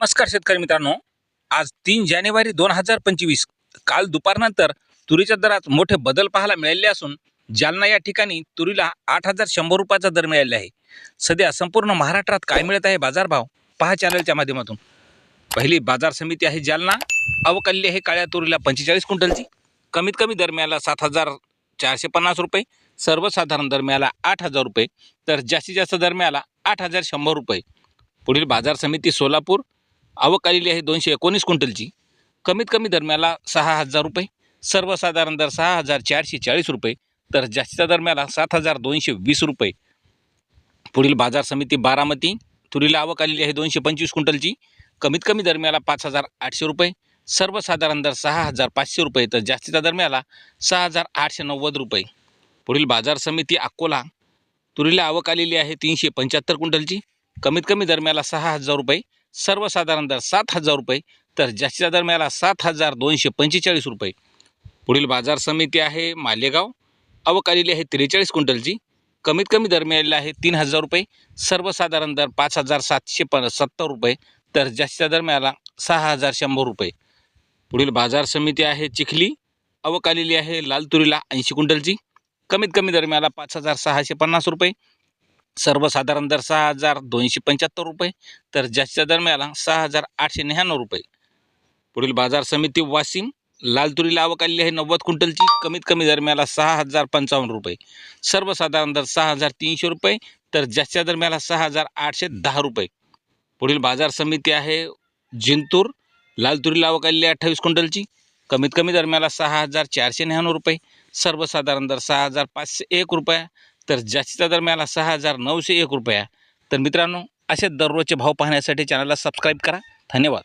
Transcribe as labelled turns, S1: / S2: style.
S1: नमस्कार शेतकरी मित्रांनो, आज 3 जानेवारी 2025 काल दुपारनंतर तुरीच्या दरात मोठे बदल पाहायला मिळाले असून जालना या ठिकाणी तुरीला 8,100 रुपयाचा दर मिळाला आहे। सध्या संपूर्ण महाराष्ट्रात काय मिळत आहे बाजारभाव पहा चॅनलच्या माध्यमातून। पहिली बाजार समिती आहे जालना। अवकाली आहे काळ्या तुरीला 45 क्विंटलची, कमीत कमी दर मिळाला 7,450 रुपये, सर्वसाधारण दर मिळाला 8,000 रुपये, तर जास्तीत जास्त दर मिळाला 8,100 रुपये। पुढील बाजार समिती सोलापूर। आवक आलेली आहे 219 क्विंटलची, कमीत कमी दर मिळाला 6,000 रुपये, सर्वसाधारण दर 6,440 रुपये, तर जास्तीचा दर मिळाला 7,220 रुपये। पुढील बाजार समिती बारामती। तुरीला आवक आलेली आहे 225 क्विंटलची, कमीत कमी दर मिळाला 5,800 रुपये, सर्वसाधारण दर 6,500 रुपये, तर जास्तीचा दर मिळाला 6,890 रुपये। पुढील बाजार समिती अकोला। तुरीला आवक आलेली आहे 375 क्विंटलची, कमीत कमी दर मिळाला 6,000 रुपये, सर्वसाधारण दर 7,000 रुपये, तर जास्तीचा दर मिळाला 7,245 रुपये। पुढील बाजार समिती आहे मालेगाव। आवक आलेली आहे 43 क्विंटलची, कमीत कमी दर मिळालेला आहे 3,000 रुपये, सर्वसाधारण दर 5,770 रुपये, तर जास्तीचा दर मिळाला 6,100 रुपये। पुढील बाजार समिती आहे चिखली। आवक आलेली आहे लाल तुरीला 80 क्विंटलची, कमीत कमी दर मिळाला 5,650 रुपये, सर्वसाधारण दर 6,275 रुपये, तर जास्तीचा दर मिळाला 6,899 रुपये। पुढील बाजार समिती वाशिम। लाल तुरीला आवक आलेली आहे 90 क्विंटलची, कमीत कमी दर मिळाला 6,055 रुपये, सर्वसाधारण दर 6,300 रुपये, तर जास्तीचा दर मिळाला 6,810 रुपये। पुढील बाजार समिती आहे जिंतूर। लाल तुरीला आवक आलेली आहे 28 क्विंटलची, कमीत कमी दर मिळाला 6,499 रुपये, सर्वसाधारण दर 6,501 रुपये, तर जास्तीचा दर मिळाला 6,901 रुपये। तर मित्रांनो, असे दररोजचे भाव पाहण्यासाठी चॅनलला सबस्क्राईब करा। धन्यवाद।